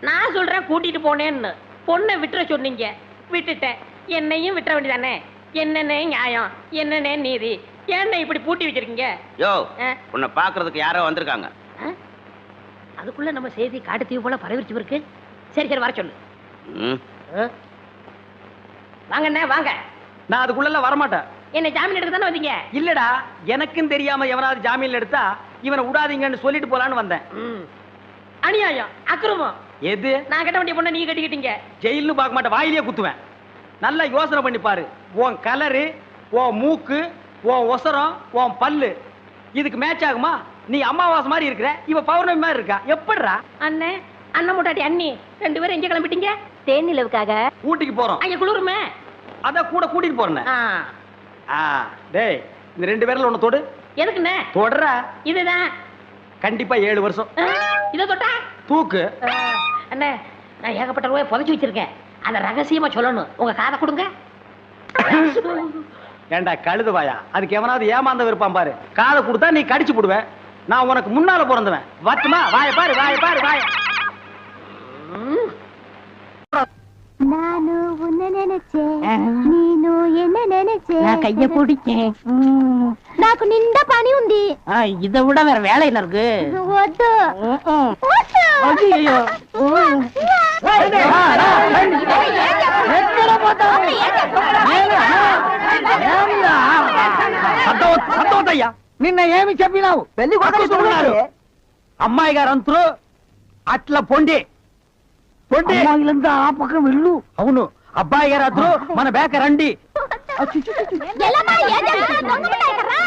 நான் சொல்றேன் கூட்டிட்டு போனேன்னு. பொண்ணை விட்டுற சொன்னீங்க, விட்டுட்டேன். என்னையும் விட்டுற வேண்டியதானே? என்னன்னே நியாயம்? என்னன்னே நீதி? என்ன இப்படி பூட்டி வச்சிருக்கீங்க? யோ, உன்னை பாக்குறதுக்கு யாரோ வந்திருக்காங்க. அதுக்குள்ள நம்ம செய்தி காட்டு தீவு போல பரவிச்சு இருக்கு. சரி சரி, வர சொல்லு. வாங்கண்ணே வாங்க. நான் அதுக்குள்ள வரமாட்டேன். என்ன ஜாமீன் எடுக்க தானே வந்தீங்க? இல்லடா, எனக்கும் தெரியாம எவனாவது ஜாமீன்ல எடுத்தா இவனை விடாதீங்கன்னு சொல்லிட்டு போலான்னு வந்தேன். அநியாயம், அக்கிரமம். எது? நான் கட்ட வேண்டிய பொண்ணை நீங்க கட்டிக்கிட்டீங்க. ஜெயில்னு பார்க்க மாட்டேன், வாயிலேயே குத்துவேன். நல்லா யோசனை பண்ணி பாரு. உன் கலரு, உன் மூக்கு, உன் ஒசரம், உன் பல்லு இதுக்கு மேட்ச் ஆகுமா? நீ அமாவாசை மாதிரி இருக்கிற, இவ பௌர்ணமி மாதிரி இருக்கா. எப்படிடா? அண்ணே, அண்ணன் முட்டாட்டி அண்ணி 2 பேரும் எங்க கிளம்பிட்டீங்க? தேனிலவுக்காக. ஊட்டிக்கு போறோம். அங்க குளிருமே, அத கூட கூட்டிட்டு போறேன். டேய், இந்த 2 பேர்ல ஒண்ணு தொடு. எதுக்குண்ணே? தொடற. இதுதான் கண்டிப்பா 7 வருஷம். இத தொட்டா தூக்கு. அண்ணே, நான் ஏகப்பட்ட ரூபாய் புதைச்சு வச்சிருக்கேன். அத ரகசியமா சொல்லணும். உங்க காதை கொடுங்க. ஏண்டா கழுதுவாயா, அதுக்கு எவனாவது ஏமாந்த விருப்பான் பாரு. காதை கொடுத்தா நீ கடிச்சு போடுவ. நான் உனக்கு முன்னால பிறந்தவன். வட்டுமா? வாய பாரு, வாய பாரு, வாய. நானு உன்னை நினைச்சேன், நீனு என்ன நினைச்சேன். நான் கைய பிடிச்சேன். నాకు నిండా పని ఉంది. இதை விட வேற வேலை என்ன இருக்கு? వద్దు. ஐயோ సంతోషయ్యా నిన్న ఏమి చెప్పినావు? పెళ్లి కొడుకు అమ్మాయి గారు అంతరు అట్లా పొండి పొండి ఆ పక్కన వెళ్ళు. అవును అబ్బాయి గారు అంతరు మన బేక రండి. ఎల్లమ్మా, ఏం చేస్తున్నావు? దొంగముండా ఇక్కడ రా.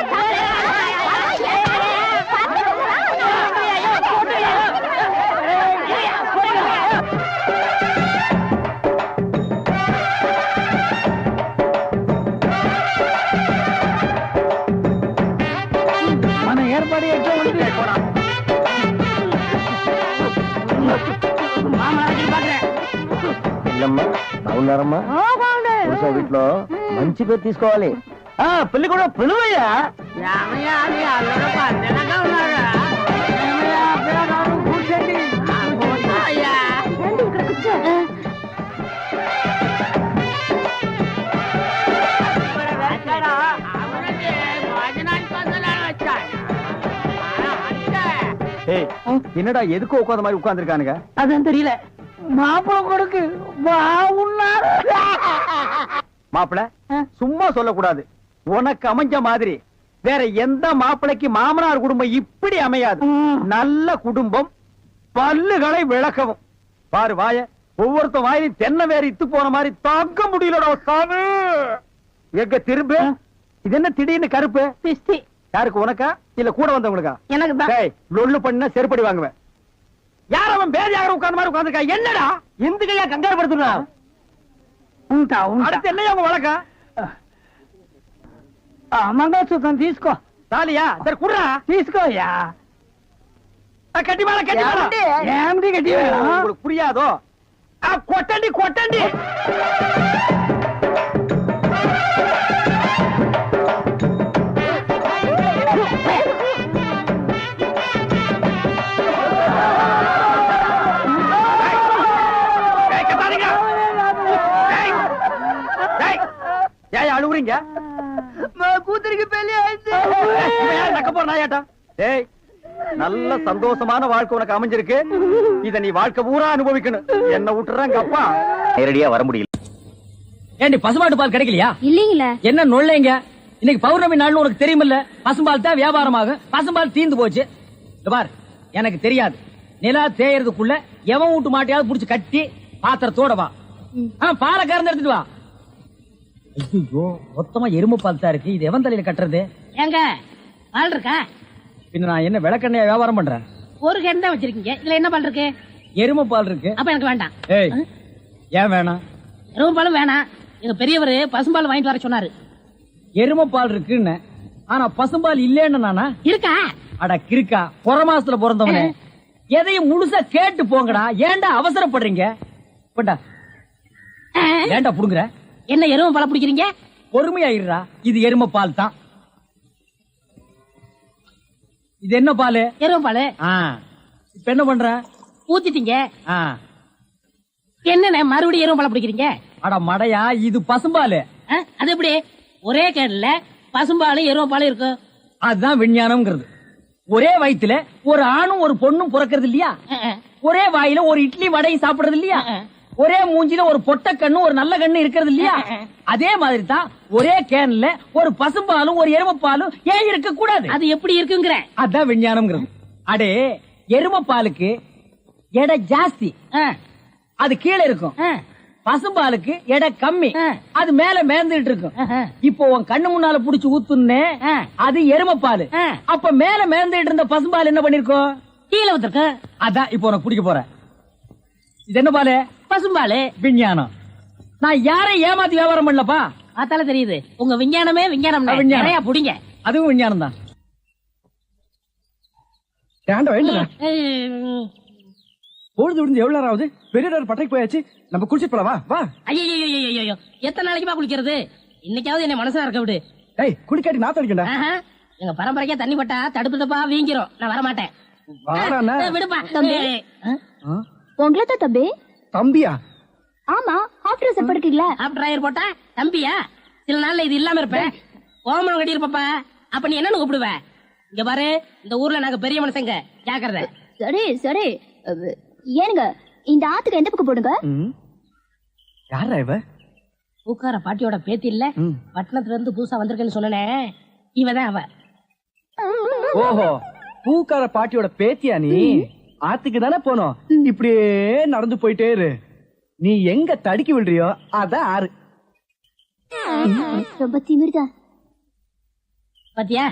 మన ఏర్పడి ఎట్లా ఉంది? బాగున్నారమ్మా? వీటిలో మంచి పేరు తీసుకోవాలి. పెళ్లి కూడా పిలువయ్యా. என்னடா எதுக்கு உட்காந்த மாதிரி உட்கார்ந்துருக்கானுங்க? அதான் தெரியல. மாப்பிள கொடுக்கு பாவுன்னாரு. மாப்பிள சும்மா சொல்லக்கூடாது. உனக்கு அமைஞ்ச மாதிரி வேற எந்த மாப்பிளைக்கு மாமனார் குடும்பம் இப்படி அமையாது. நல்ல குடும்பம், பல்லுகளை விளக்கவும். பாரு வாய, ஒவ்வொருத்த வாயிலும் தென்னை வேற இத்து போன மாதிரி தாக்க முடியலடா சாமி. எங்க திரும்ப இது என்ன திடீர்னு கருப்பு? பிஸ்தி. யாருக்கு, உனக்கா இல்ல கூட வந்தவங்களுக்கா? எனக்கு தான். லொல்லு பண்ண செருப்படி வாங்குவேன். யார் அவன் பேதியாக உட்கார்ந்த மாதிரி உட்கார்ந்துருக்கா? என்னடா இந்த கையா கங்காரு படுத்துனா? ఉంటా ఉంటా. அடுத்து என்னையா உங்க வழக்கா? మంగళసూత్రం తీసుకో. தாலியா? சரி குடுறா. తీసుకోయా. கட்டி மேல கட்டி மேல. ఏమిటి గట్టి వేళ? உங்களுக்கு புரியாதோ? கொட்டண்டி கொட்டண்டி. அழுகுறீங்க? கூతురికి పెళ్లి ஆயிடுச்சு. நக்க போற நாயாட்டா. டேய், நல்ல சந்தோஷமான வாழ்க்கை உனக்கு அமைஞ்சிருக்கு. இத நீ வாழ்க்கை பூரா அனுபவிக்கணும். என்ன விட்டுறாங்க அப்பா. நேரடியா வர முடியல. ஏண்டி பசுமாட்டு பால் கிடைக்கலையா? இல்லீங்களே. என்ன நொல்லைங்க? இன்னைக்கு பௌர்ணமி நாள்னு உனக்கு தெரியுமில்ல? பசும்பால் தான் வியாபாரமாகும். பசும்பால் தீந்து போச்சு. பார், எனக்கு தெரியாது. நிலா தேயறதுக்குள்ள எவன் வீட்டு மாட்டையாவது புடிச்சு கட்டி பாத்திரத்தோட வா. பாலை கறந்து எடுத்துட்டு வா. ஐயோ, மொத்தமா எருமை பால் தான் இருக்கு. இது எவன் தலையில கட்டுறது? ஏங்க பால் இருக்கா? பின்ன நான் என்ன விளக்கெண்ணையா வியாபாரம் பண்றேன்? ஒரு கேன் தான் வச்சிருக்கீங்க. இதுல என்ன பால் இருக்கு? எருமை பால் இருக்கு. அப்ப எனக்கு வேண்டாம். ஏய், ஏன் வேணாம்? எருமை பாலும் வேணாம். எங்க பெரியவர் பசும்பால் வாங்கிட்டு வர சொன்னாரு. எருமை பால் இருக்குன்னு, ஆனா பசும்பால் இல்லேன்னு நானா? இருக்கா? அட கிறுக்கா, புற மாசத்துல பிறந்தவனே, எதையும் முழுசா கேட்டு போங்கடா. ஏன்டா அவசரப்படுறீங்க? போண்டா. ஏன்டா புடுங்குற? என்ன எருமை பால் பிடிக்கிறீங்க? பொறுமையா இருடா. இது எருமை பால் தான். இது என்ன பால்? எருமை பால். இப்ப என்ன பண்ற? ஊத்திட்டீங்க. என்ன மறுபடியும் எருமை பால் பிடிக்கிறீங்க? அட மடையா, இது பசும்பால். அது எப்படி ஒரே கேன்ல பசும்பாலும் எருமை பாலும் இருக்கு? அதுதான் விஞ்ஞானம்ங்கிறது. ஒரே வயித்துல ஒரு ஆணும் ஒரு பொண்ணும் பிறக்கிறது இல்லையா? ஒரே வாயில ஒரு இட்லி வடையும் சாப்பிடுறது இல்லையா? ஒரே மூஞ்சில ஒரு பொட்ட கண்ணு ஒரு நல்ல கண்ணு இருக்கிறது இல்லையா? அதே மாதிரி தான் ஒரே கேன்ல ஒரு பசும்பாலும் ஒரு எருமை பாலும் ஏன் இருக்க கூடாது? அது எப்படி இருக்குங்கிற? அதான் விஞ்ஞானம்ங்கிறது. அடே, எருமை பாலுக்கு எடை ஜாஸ்தி, அது கீழே இருக்கும். பசும்பாலுக்கு எடை கம்மி, அது மேல மேந்துட்டு இருக்கும். இப்போ உன் கண்ணு முன்னால புடிச்சு ஊத்துனே, அது எருமை பால். அப்ப மேல மேந்துட்டு இருந்த பசும்பால் என்ன பண்ணிருக்கோம்? கீழே ஊத்திருக்கு. அதான் இப்போ உனக்கு குடிக்க போறேன். இது என்ன பாலு? பசும்பாலு. விஞ்ஞானம். நான் யாரையும் ஏமாத்தி வியாபாரம் பண்ணலப்பா. அதால தெரியுது உங்க விஞ்ஞானமே விஞ்ஞானம். நிறைய புடிங்க. அதுவும் விஞ்ஞானம் தான். பொழுது விழுந்து எவ்வளவு நேரம் ஆகுது? பெரிய பட்டைக்கு போயாச்சு. நம்ம குளிச்சு போலவா? வா. ஐயோ, எத்தனை நாளைக்குமா குளிக்கிறது? இன்னைக்காவது என்ன மனசா இருக்க விடு. ஏய், குளிக்காட்டி நாத்த அடிக்கண்டா. எங்க பரம்பரைக்கா தண்ணி பட்டா தடுப்பு தப்பா வீங்கிரும். நான் வர மாட்டேன். விடுப்பா. உங்கள தம்பி. தம்பியா? ஆமா, ஹாஃப் ட்ரெஸ் போட்டுக்கீங்களா? ஹாஃப் டிரைவர் போட்டா தம்பியா? சில நாள்ல இது இல்லாம இருப்பேன். ஓமனம் கட்டி இருப்பா. அப்ப நீ என்னன்னு கூப்பிடுவ? இங்க பாரு, இந்த ஊர்ல நாங்க பெரிய மனுஷங்க, ஜாக்கிரதை. சரி சரி. ஏனுங்க இந்த ஆத்துக்கு எந்த பக்கம் போடுங்க? யாரா இவ? பூக்கார பாட்டியோட பேத்தி இல்ல, பட்டணத்துல இருந்து புதுசா வந்திருக்கேன்னு சொன்னனே, இவதான் அவ. ஓஹோ, பூக்கார பாட்டியோட பேத்தியா நீ? ஆத்துக்கு தானே போனோம். இப்படியே நடந்து போயிட்டே இரு. நீ எங்க தடுக்கி விடுறியோ அதான் ஆறு. ரொம்ப திமிர்தான். பாத்தியா,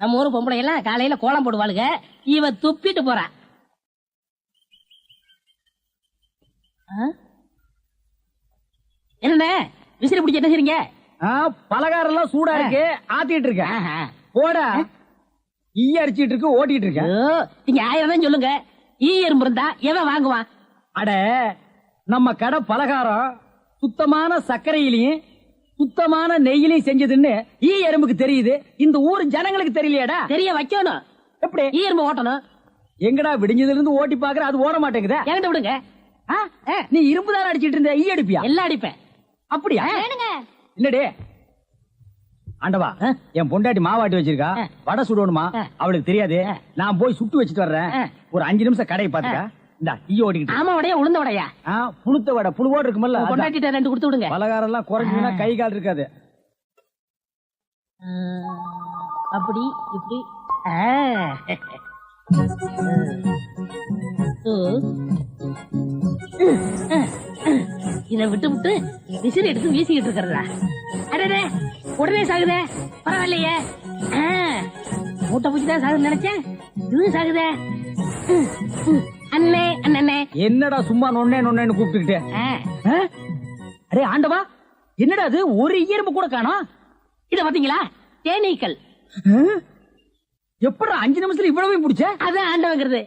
நம்ம ஊரு பொம்பளை எல்லாம் காலையில கோலம் போடுவாளுங்க, இவ துப்பிட்டு போறா. என்ன விசிறி பிடிச்சி என்ன செய்றீங்க? பலகாரம் எல்லாம் சூடா இருக்கு, ஆத்திட்டு இருக்கேன். போடா, ஈ அடிச்சிட்டு இருக்கு, ஓட்டிட்டு இருக்கேன். நீங்க 1000 தான் சொல்லுங்க, ஈ எறும்பு இருந்தா எவன் வாங்குவான்? அட, நம்ம கடை பலகாரம் சுத்தமான சர்க்கரையிலையும் சுத்தமான நெய்யிலையும் செஞ்சதுன்னு ஈ எறும்புக்கு தெரியுது, இந்த ஊர் ஜனங்களுக்கு தெரியலையாடா? தெரிய வைக்கணும். எப்படி? ஈ எறும்பு ஓட்டணும். எங்கடா விடிஞ்சதுல இருந்து ஓட்டி பாக்குற, அது ஓட மாட்டேங்குதா? என்கிட்ட விடுங்க. நீ இரும்பு தானே அடிச்சிட்டு இருந்த, ஈ அடிப்பியா? எல்லாம் அடிப்பேன். அப்படியா? இல்லடே ஆண்டவா, என் பொண்டாட்டி மாவாட்டி வச்சிருக்கா, வடை சுடணுமா, அவளுக்கு தெரியாது. நான் போய் சுட்டு வச்சுட்டு வர்றேன், ஒரு 5 நிமிஷம் கடையை பாத்துக்க. இந்த ஈ ஓடிக்கிட்டு. ஆமா, வடையா உளுந்த வடையா? புழுத்த வடை, புழுவோடு இருக்குமல்ல, பொண்டாட்டிட்ட 2 கொடுத்து விடுங்க. பலகாரம் எல்லாம் குறைஞ்சுன்னா கை கால் இருக்காது. அப்படி இப்படி. இத விட்டு விட்டு விசிறி எடுத்து வீசிக்கிட்டு இருக்கிறதா? அடடே, உடனே சாகுதே, பரவாயில்லையே. மூட்டை பூச்சிதான் சாகுது நினைச்சேன், இது சாகுதே. அண்ணே அண்ணே, என்னடா சும்மா நொன்னே நொன்னேன்னு கூப்பிட்டுக்கிட்டே? அரே ஆண்டவா, என்னடா அது, ஒரு இயற்பு கூட காணோம். இத பாத்தீங்களா, தேனீக்கள். எப்படா 5 நிமிஷத்துல இவ்வளவு பிடிச்ச? அதான் ஆண்டவங்கிறது.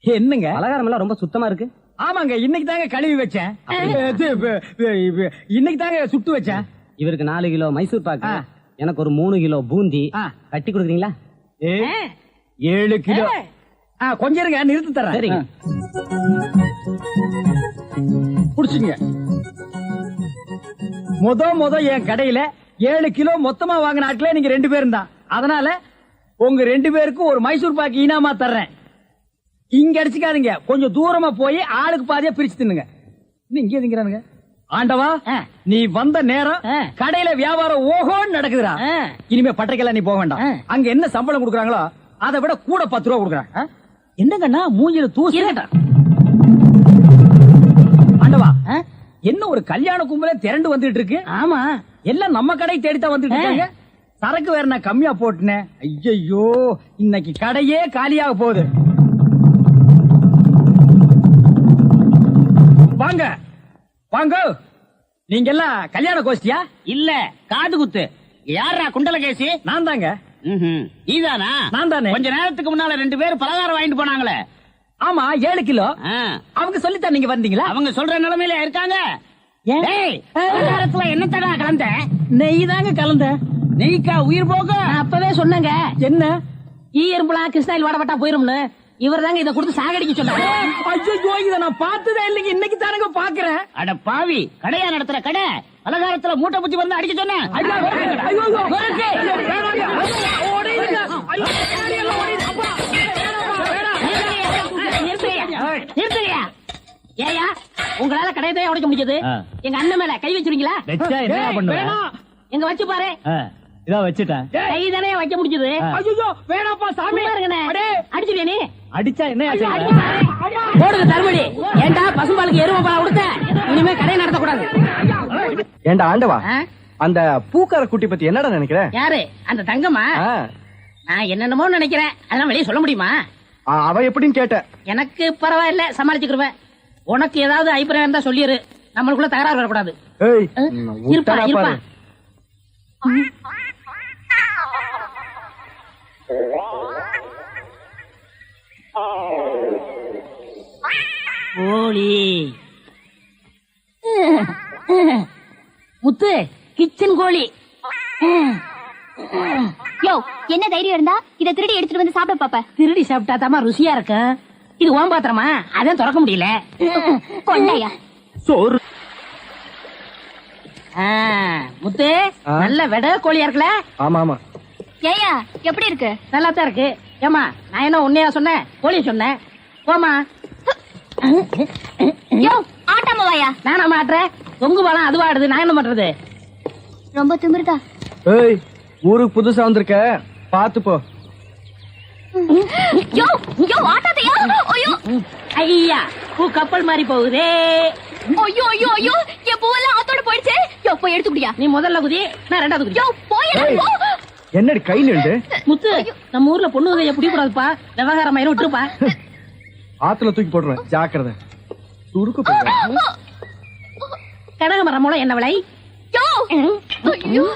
என்னங்க பலகாரம் எல்லாம் ரொம்ப சுத்தமா இருக்கு? ஆமாங்க, இன்னைக்கு தாங்க கழுவி வச்சேன், இன்னைக்கு தாங்க சுட்டு வச்சேன். இவருக்கு 4 கிலோ மைசூர் பாக்கு, எனக்கு ஒரு 3 கிலோ பூந்தி கட்டி கொடுக்குறீங்களா? 7 கிலோ. கொஞ்சம் இருங்க, நிறுத்தி தரேன். சரிங்க, புடிச்சுங்க. முத என் கடையில 7 கிலோ மொத்தமா வாங்கின ஆட்களே நீங்க 2 பேரும் தான். அதனால உங்க 2 பேருக்கும் ஒரு மைசூர் பாக்கு இனாமா தர்றேன். இங்க அடிச்சுக்காதீங்க, கொஞ்சம் தூரமா போய் ஆளுக்கு பாதியா பிரிச்சு தின்னுங்க. இங்கே திங்கிறானுங்க. ஆண்டவா, நீ வந்த நேரம் கடையில வியாபாரம் ஓஹோன்னு நடக்குதுடா. இனிமே பட்டறைக்கெல்லாம் நீ போக வேண்டாம். அங்க என்ன சம்பளம் கொடுக்குறாங்களோ அதை விட கூட 10 ரூபா கொடுக்குறாங்க. என்னங்கண்ணா மூஞ்சில தூசி? ஆண்டவா, என்ன ஒரு கல்யாண கும்பலே திரண்டு வந்துட்டு இருக்கு? ஆமா, எல்லாம் நம்ம கடை தேடித்தான் வந்துட்டு இருக்காங்க. சரக்கு வேற நான் கம்மியா போட்டுனேன். ஐயோ, இன்னைக்கு கடையே காலியாக போகுது. வாங்க வாங்க, நீங்க எல்லாம் கல்யாண கோஷ்டியா? இல்ல, காது குத்து. யாரா குண்டலகேசி? நான் தாங்க. நீதானா? நான் தானே. கொஞ்ச நேரத்துக்கு முன்னால 2 பேரும் பலகாரம் வாங்கிட்டு போனாங்களே. ஆமா, 7 கிலோ. அவங்க சொல்லித்தான் நீங்க வந்தீங்களா? அவங்க சொல்ற நிலைமையில இருக்காங்க. பலகாரத்துல என்ன தடா கலந்த? நெய் தாங்க கலந்த. நெய்க்கா உயிர் போக? அப்பவே சொன்னங்க. என்ன? ஈ எறும்புலாம் கிருஷ்ணாயில் வாடப்பட்டா போயிரும்னு. இவர் தாங்க இதை கொடுத்து சாகடிக்க சொன்னாங்க. ஐயோ, இதை நான் பார்த்ததே இல்லைங்க, இன்னைக்கு தானங்க பாக்குறேன். அட பாவி, கடையா நடத்துற கடை, பலகாரத்துல மூட்டை பூச்சி வந்து அடிக்க சொன்னேன். ஏயா, உங்களால கடையதே உடைக்க முடிஞ்சது, எங்க அண்ணன் மேல கை வச்சிருக்கீங்களா? எங்க வச்சு பாரு. இதான் வச்சுட்டேன். கை தானே வைக்க முடிஞ்சது. ஐயோ, வேணாப்பா சாமி. அடிச்சுடியா நீ? அடிச்சா என்ன போடுங்க தர்மடி. ஏண்டா பசும்பாலுக்கு எருமை பால் கொடுத்த? இனிமே கடை நடத்தக்கூடாது. ஏண்டா ஆண்டவா, அந்த பூக்கார குட்டி பத்தி என்னடா நினைக்கிற? யாரு அந்த தங்கம்மா? நான் என்னென்னமோ நினைக்கிறேன், அதெல்லாம் வெளியே சொல்ல முடியுமா? அவ எப்படின்னு கேட்ட. எனக்கு பரவாயில்ல, சமாளிச்சுக்கிருவேன். உனக்கு ஏதாவது அபிப்பிராயம் இருந்தா சொல்லிரு, நம்மளுக்குள்ள தகராறு வரக்கூடாது. இருப்பா இருப்பா. கோழி முத்து, கிச்சன் கோழி. யோ, என்ன தைரியம் இருந்தா இத திருடி எடுத்துட்டு வந்து சாப்பிட பாப்ப? திருடி சாப்பிட்டா தாமா ருசியா இருக்கும். இது ஓம் பாத்திரமா, அதான் திறக்க முடியல. கொண்டையா சோறு. முத்து நல்ல வெட கோழியா இருக்குல்ல? ஆமா ஆமா. ஏயா எப்படி இருக்கு? நல்லா தான் இருக்கு. ஏமா நான் என்ன உன்னையா சொன்னேன், கோழி சொன்னேன். போமா. யோ ஆட்டாம வாயா. நானா மாட்டுறேன், தொங்கு பாலம் அது வாடுது, நான் என்ன பண்றது? ரொம்ப திமிருதா. ஏய், ஊருக்கு புதுசா வந்திருக்க, பாத்து போ. யோ யோ ஆட்டாதயா. ஐயோ ஐயா, பூ கப்பல் மாதிரி போகுதே. ஐயோ ஐயோ ஐயோ, என் பூவெல்லாம் ஆத்தோட போயிடுச்சு. யோ போய் எடுத்துக்கிட்டியா? நீ முதல்ல குதி, நான் ரெண்டாவது குதி. யோ போய் போ. என்னடி கை நின்று? முத்து, நம்ம ஊர்ல பொண்ணு உதவிய பிடிக்கூடாதுப்பா, விவகாரம் ஆயிரம் விட்டுருப்பா. ஆத்துல தூக்கி போடுறேன், ஜாக்கிரதை. துடுக்கு போடுறேன். கடக மரம் மூலம் என்ன விலை? யோ ஐயோ